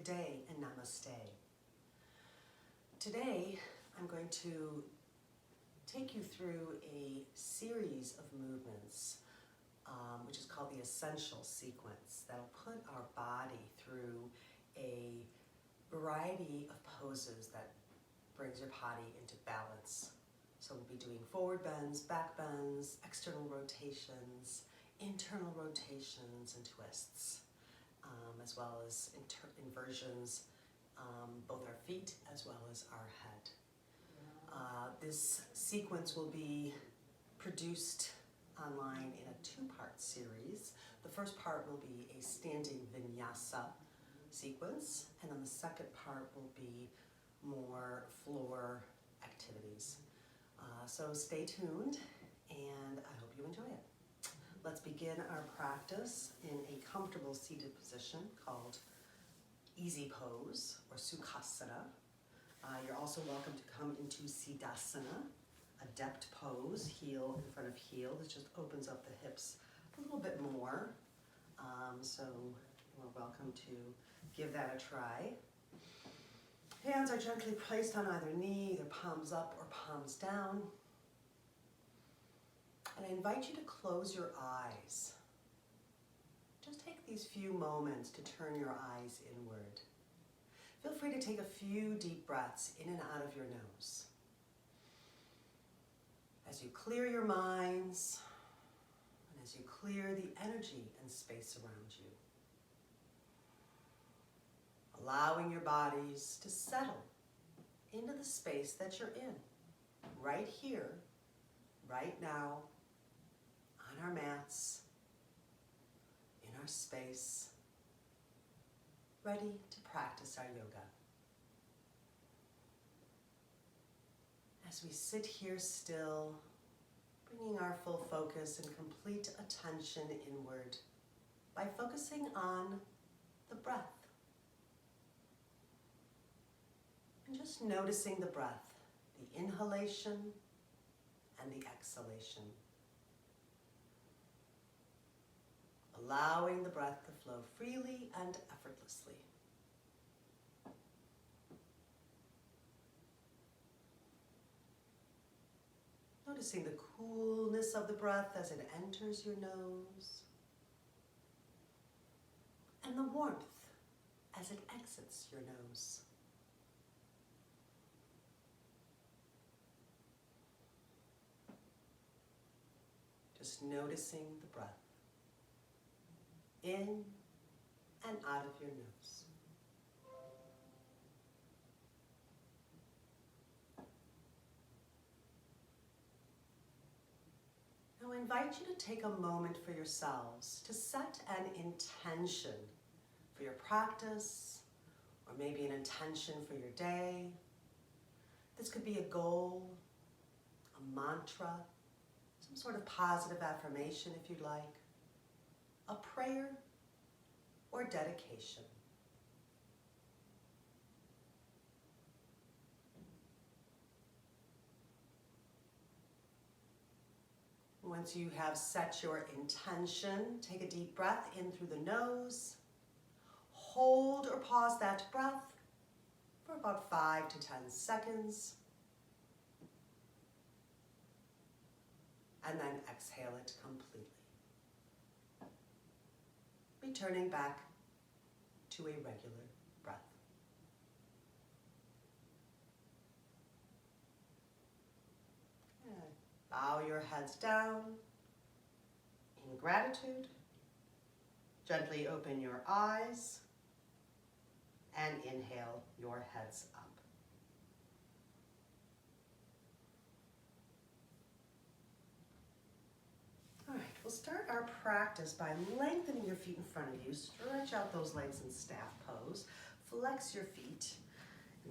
good day, and namaste. Today, I'm going to take you through a series of movements, which is called the Essential Sequence, that'll put our body through a variety of poses that brings your body into balance. So we'll be doing forward bends, back bends, external rotations, internal rotations, and twists, as well as inversions, both our feet as well as our head. This sequence will be produced online in a two-part series. The first part will be a standing vinyasa sequence, and then the second part will be more floor activities. So stay tuned, and I hope you enjoy it. Let's begin our practice in a comfortable seated position called easy pose or sukhasana. You're also welcome to come into siddhasana, a depth pose, heel in front of heel. This just opens up the hips a little bit more. So you're welcome to give that a try. Hands are gently placed on either knee, either palms up or palms down. And I invite you to close your eyes. Just take these few moments to turn your eyes inward. Feel free to take a few deep breaths in and out of your nose. As you clear your minds, and as you clear the energy and space around you. Allowing your bodies to settle into the space that you're in, right here, right now, on our mats, in our space, ready to practice our yoga. As we sit here still, bringing our full focus and complete attention inward by focusing on the breath. And just noticing the breath, the inhalation and the exhalation. Allowing the breath to flow freely and effortlessly. Noticing the coolness of the breath as it enters your nose, and the warmth as it exits your nose. Just noticing the breath in and out of your nose. Now I invite you to take a moment for yourselves to set an intention for your practice, or maybe an intention for your day. This could be a goal, a mantra, some sort of positive affirmation if you'd like, a prayer, or dedication. Once you have set your intention, take a deep breath in through the nose. Hold or pause that breath for about 5 to 10 seconds. And then exhale it completely. Returning back to a regular breath. And bow your heads down in gratitude. Gently open your eyes and inhale your heads up. All right, we'll start our practice by lengthening your feet in front of you. Stretch out those legs in staff pose. Flex your feet,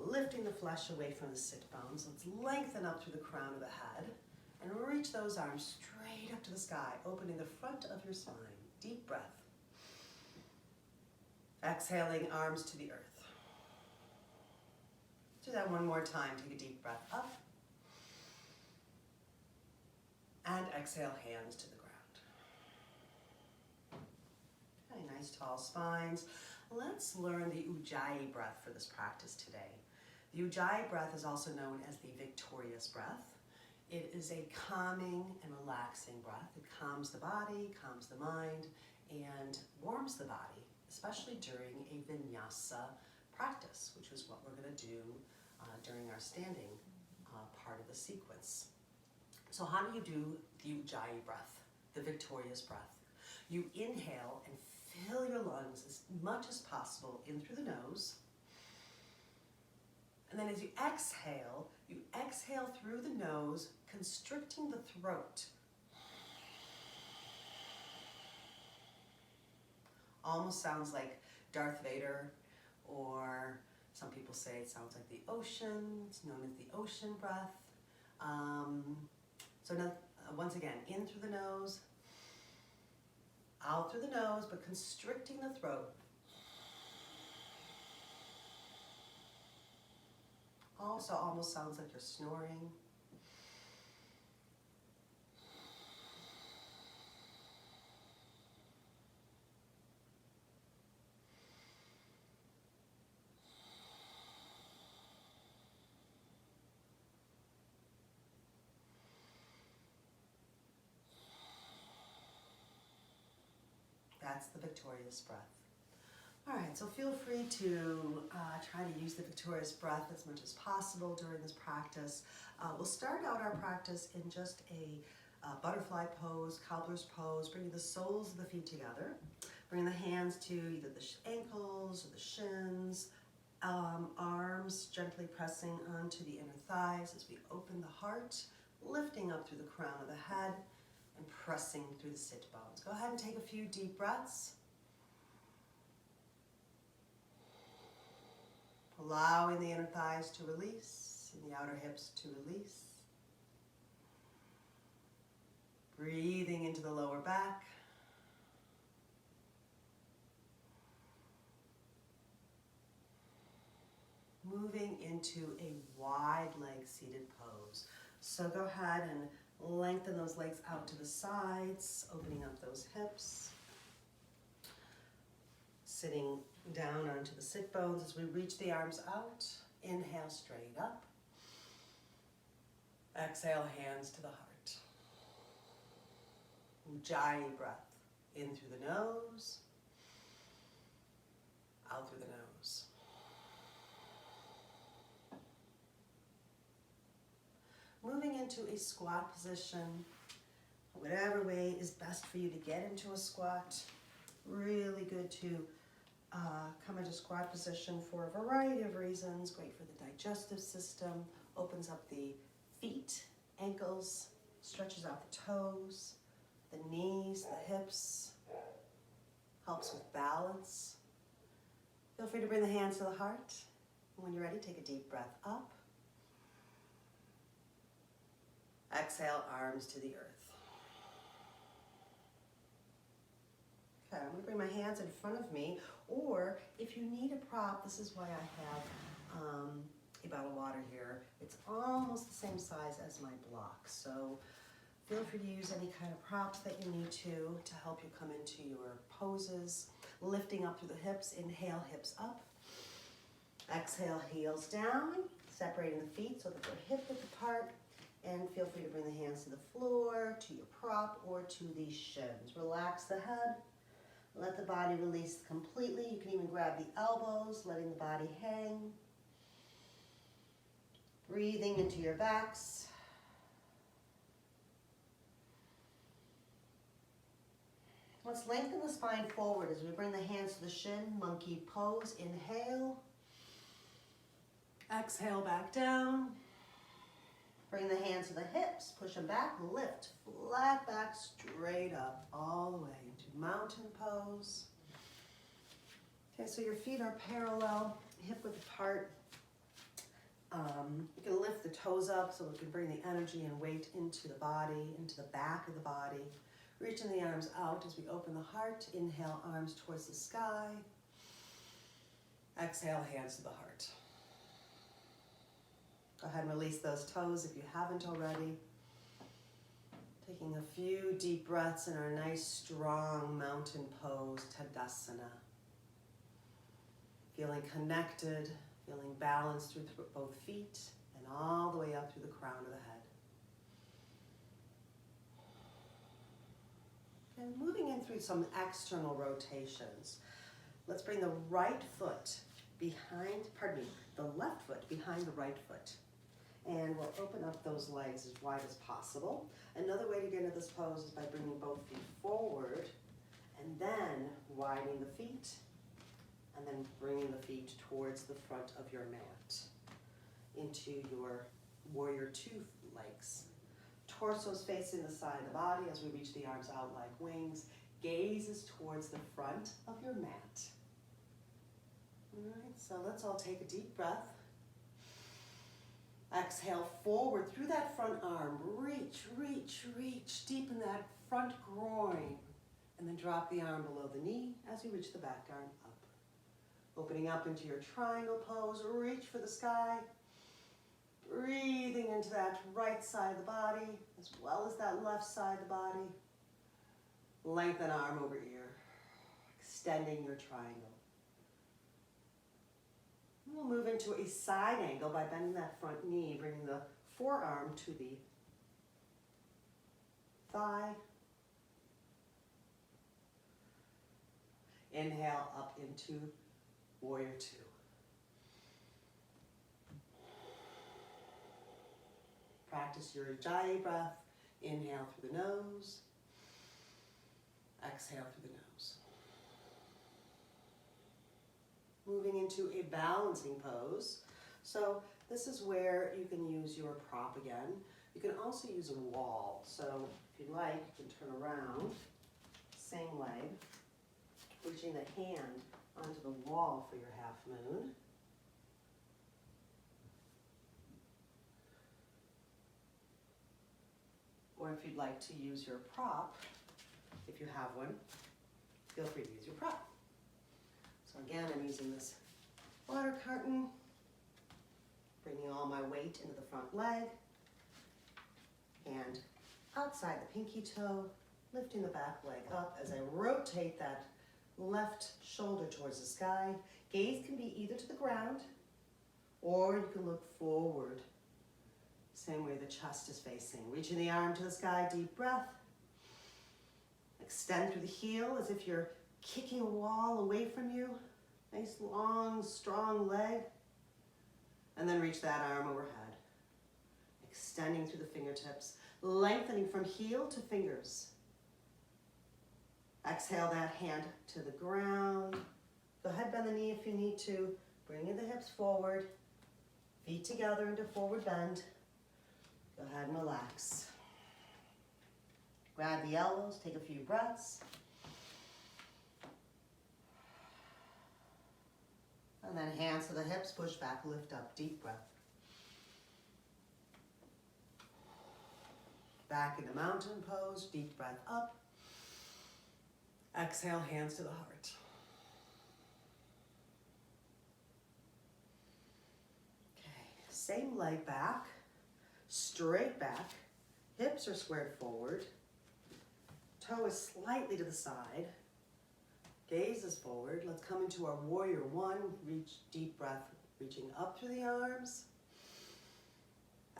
lifting the flesh away from the sit bones. Let's lengthen up through the crown of the head and reach those arms straight up to the sky, opening the front of your spine. Deep breath. Exhaling, arms to the earth. Do that one more time. Take a deep breath up. And exhale, hands to the ground. Okay, nice tall spines. let's learn the Ujjayi breath for this practice today. The Ujjayi breath is also known as the victorious breath. It is a calming and relaxing breath. It calms the body, calms the mind, and warms the body, especially during a vinyasa practice, which is what we're going to do during our standing part of the sequence. So how do you do the Ujjayi breath, the victorious breath? You inhale and fill your lungs as much as possible in through the nose. And then as you exhale through the nose, constricting the throat. Almost sounds like Darth Vader, or some people say it sounds like the ocean. It's known as the ocean breath. So now, once again, in through the nose, out through the nose, but constricting the throat. Also almost sounds like you're snoring. That's the victorious breath. All right, so feel free to try to use the victorious breath as much as possible during this practice. We'll start out our practice in just a butterfly pose, cobbler's pose, bringing the soles of the feet together. Bring the hands to either the ankles or the shins, arms gently pressing onto the inner thighs as we open the heart, lifting up through the crown of the head and pressing through the sit bones. Go ahead and take a few deep breaths. Allowing the inner thighs to release and the outer hips to release. Breathing into the lower back. Moving into a wide leg seated pose. So go ahead and lengthen those legs out to the sides, opening up those hips. Sitting down onto the sit bones as we reach the arms out. Inhale straight up. Exhale, hands to the heart. Ujjayi breath. In through the nose, out through the nose. Moving into a squat position, whatever way is best for you to get into a squat. Really good to come into squat position for a variety of reasons. Great for the digestive system, opens up the feet, ankles, stretches out the toes, the knees, the hips, helps with balance. Feel free to bring the hands to the heart. When you're ready, take a deep breath up. Exhale, arms to the earth. Okay, I'm going to bring my hands in front of me, or if you need a prop, this is why I have a bottle of water here. It's almost the same size as my block, so feel free to use any kind of props that you need to help you come into your poses. Lifting up through the hips, inhale, hips up. Exhale, heels down, separating the feet so that they're hip-width apart. And feel free to bring the hands to the floor, to your prop, or to the shins. Relax the head. Let the body release completely. You can even grab the elbows, letting the body hang. Breathing into your backs. Let's lengthen the spine forward as we bring the hands to the shin, monkey pose. Inhale. Exhale, back down. Bring the hands to the hips, push them back, lift, flat back, straight up, all the way into mountain pose. Okay, so your feet are parallel, hip width apart. You can lift the toes up so we can bring the energy and weight into the body, into the back of the body. Reaching the arms out as we open the heart. Inhale, arms towards the sky. Exhale, hands to the heart. Go ahead and release those toes if you haven't already. Taking a few deep breaths in our nice, strong mountain pose, Tadasana. Feeling connected, feeling balanced through both feet and all the way up through the crown of the head. And moving in through some external rotations. Let's bring the right foot behind, the left foot behind the right foot. And we'll open up those legs as wide as possible. Another way to get into this pose is by bringing both feet forward and then widening the feet and then bringing the feet towards the front of your mat into your warrior two legs. Torso's facing the side of the body as we reach the arms out like wings. Gaze is towards the front of your mat. All right, so let's all take a deep breath. Exhale forward through that front arm. Reach, reach, reach. Deepen that front groin. And then drop the arm below the knee as you reach the back arm up. Opening up into your triangle pose. Reach for the sky. Breathing into that right side of the body as well as that left side of the body. Lengthen arm over ear. Extending your triangle. We'll move into a side angle by bending that front knee, bringing the forearm to the thigh. Inhale up into warrior two. Practice your Ujjayi breath. Inhale through the nose. Exhale through the nose. Moving into a balancing pose. So this is where you can use your prop again. You can also use a wall. So if you like, you can turn around, same leg, reaching the hand onto the wall for your half moon. Or if you'd like to use your prop, if you have one, feel free to use your prop. So again, I'm using this water carton, bringing all my weight into the front leg, and outside the pinky toe, lifting the back leg up as I rotate that left shoulder towards the sky. Gaze can be either to the ground, or you can look forward, same way the chest is facing. Reaching the arm to the sky, deep breath. Extend through the heel as if you're kicking a wall away from you. Nice, long, strong leg. And then reach that arm overhead. Extending through the fingertips, lengthening from heel to fingers. Exhale that hand to the ground. Go ahead, bend the knee if you need to. Bringing the hips forward. Feet together into forward bend. Go ahead and relax. Grab the elbows, take a few breaths. And then hands to the hips, push back, lift up, deep breath. Back into mountain pose, deep breath up. Exhale, hands to the heart. Okay, same leg back, straight back, hips are squared forward, toe is slightly to the side, gaze is forward. Let's come into our warrior one, reach deep breath, reaching up through the arms.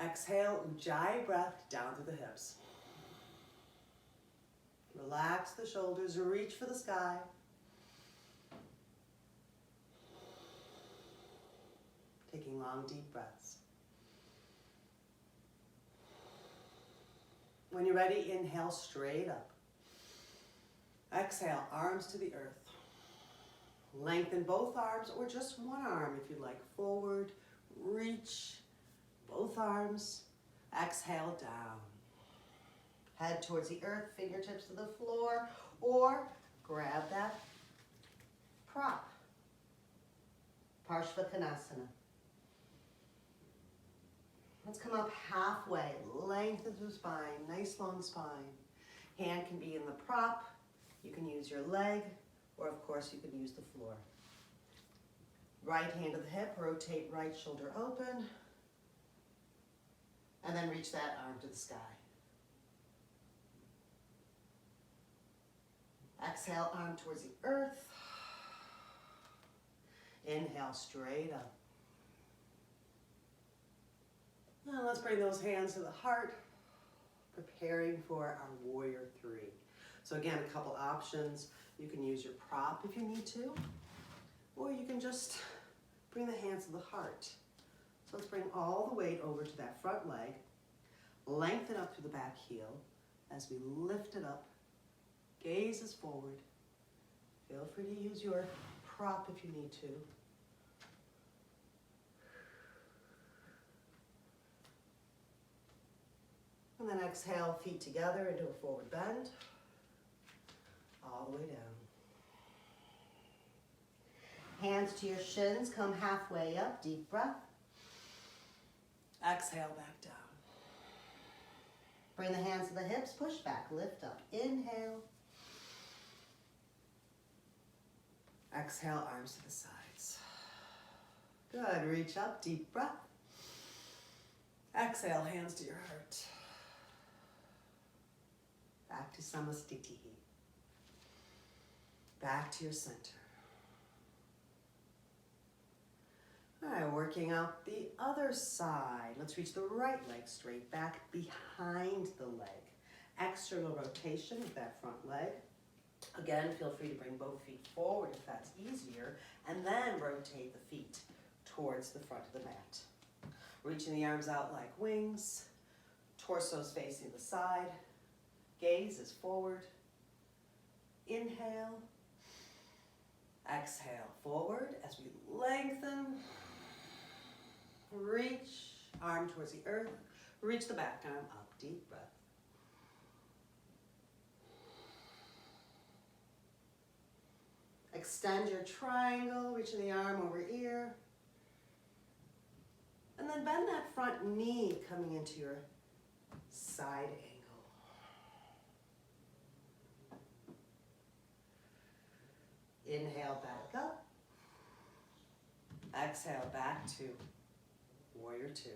Exhale, Ujjayi breath down through the hips. Relax the shoulders, reach for the sky. Taking long, deep breaths. When you're ready, inhale straight up. Exhale, arms to the earth. Lengthen both arms or just one arm if you'd like. Forward, reach, both arms. Exhale, down. Head towards the earth, fingertips to the floor, or grab that prop. Parshvakonasana. Let's come up halfway, lengthen through the spine, nice long spine. Hand can be in the prop, you can use your leg, or of course you can use the floor. Right hand to the hip, rotate right shoulder open, and then reach that arm to the sky. Exhale, arm towards the earth. Inhale, straight up. Now let's bring those hands to the heart, preparing for our warrior three. So again, a couple options. You can use your prop if you need to, or you can just bring the hands to the heart. So let's bring all the weight over to that front leg, lengthen up through the back heel as we lift it up, gaze is forward. Feel free to use your prop if you need to. And then exhale, feet together into a forward bend, all the way down. Hands to your shins, come halfway up, deep breath. Exhale, back down. Bring the hands to the hips, push back, lift up. Inhale. Exhale, arms to the sides. Good, reach up, deep breath. Exhale, hands to your heart. Back to Samastiti. Back to your center. All right, working out the other side. Let's reach the right leg straight back behind the leg. External rotation with that front leg. Again, feel free to bring both feet forward if that's easier, and then rotate the feet towards the front of the mat. Reaching the arms out like wings, torso's facing the side. Gaze is forward. Inhale. Exhale, forward as we lengthen. Reach, arm towards the earth. Reach the back arm up, deep breath. Extend your triangle, reaching the arm over ear. And then bend that front knee coming into your side angle. Inhale, back up. Exhale, back to warrior two.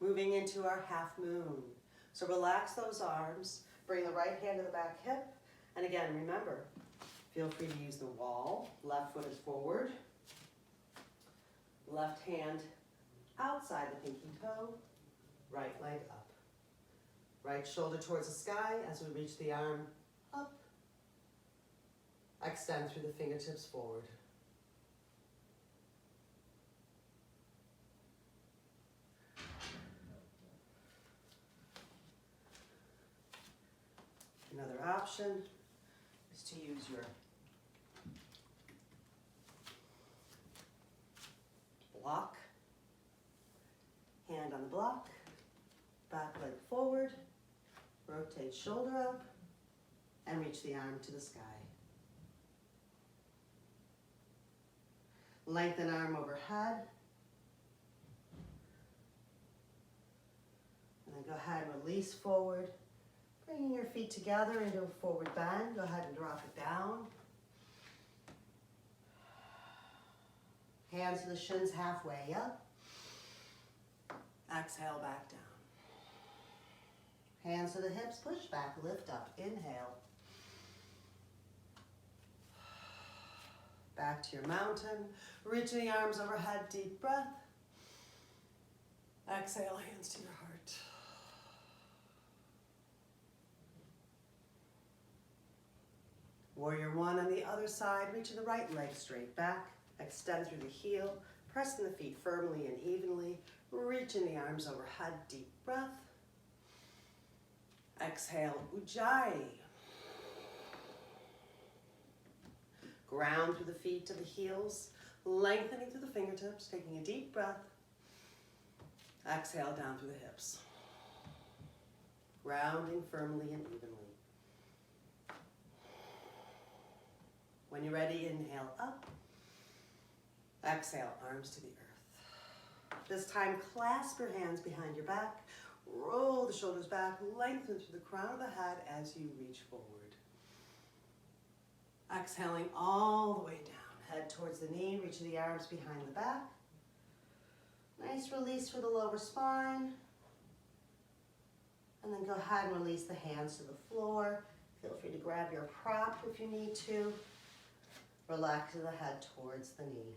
Moving into our half moon. So relax those arms. Bring the right hand to the back hip. And again, remember, feel free to use the wall. Left foot is forward. Left hand outside the pinky toe. Right leg up. Right shoulder towards the sky as we reach the arm up. Extend through the fingertips forward. Another option is to use your block. Hand on the block, back leg forward, rotate shoulder up, and reach the arm to the sky. Lengthen arm overhead. And then go ahead and release forward. Bringing your feet together into a forward bend. Go ahead and drop it down. Hands to the shins halfway up. Exhale, back down. Hands to the hips, push back, lift up. Inhale. Back to your mountain. Reaching the arms overhead, deep breath. Exhale, hands to your heart. Warrior one on the other side. Reaching the right leg straight back. Extend through the heel. Pressing the feet firmly and evenly. Reaching the arms overhead, deep breath. Exhale, Ujjayi. Ground through the feet to the heels, lengthening through the fingertips, taking a deep breath. Exhale down through the hips. Grounding firmly and evenly. When you're ready, inhale up. Exhale, arms to the earth. This time, clasp your hands behind your back. Roll the shoulders back, lengthen through the crown of the head as you reach forward. Exhaling all the way down. Head towards the knee, reaching the arms behind the back. Nice release for the lower spine. And then go ahead and release the hands to the floor. Feel free to grab your prop if you need to. Relax the head towards the knee.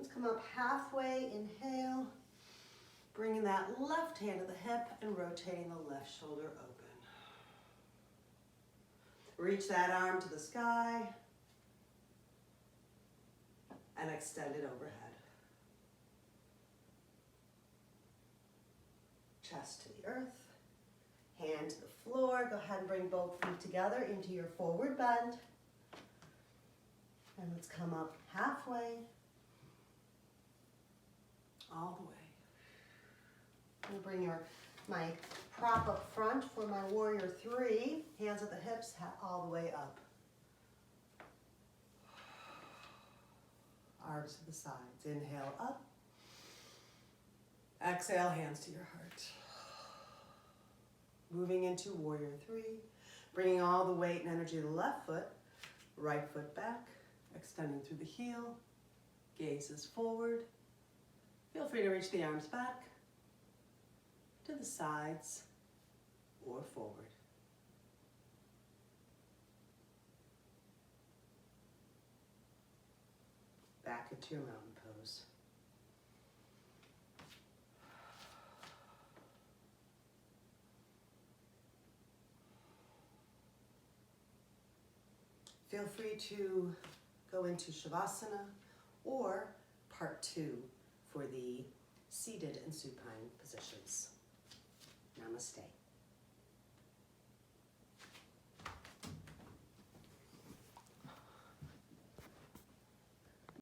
Let's come up halfway, inhale. Bringing that left hand to the hip and rotating the left shoulder open. Reach that arm to the sky and extend it overhead. Chest to the earth, hand to the floor. Go ahead and bring both feet together into your forward bend. And let's come up halfway, all the way. I'm going to bring my prop up front for my warrior three. Hands at the hips, all the way up. Arms to the sides. Inhale up. Exhale, hands to your heart. Moving into warrior three. Bringing all the weight and energy to the left foot. Right foot back. Extending through the heel. Gaze is forward. Feel free to reach the arms back, to the sides, or forward. Back into your mountain pose. Feel free to go into Shavasana or part 2 for the seated and supine positions. Namaste.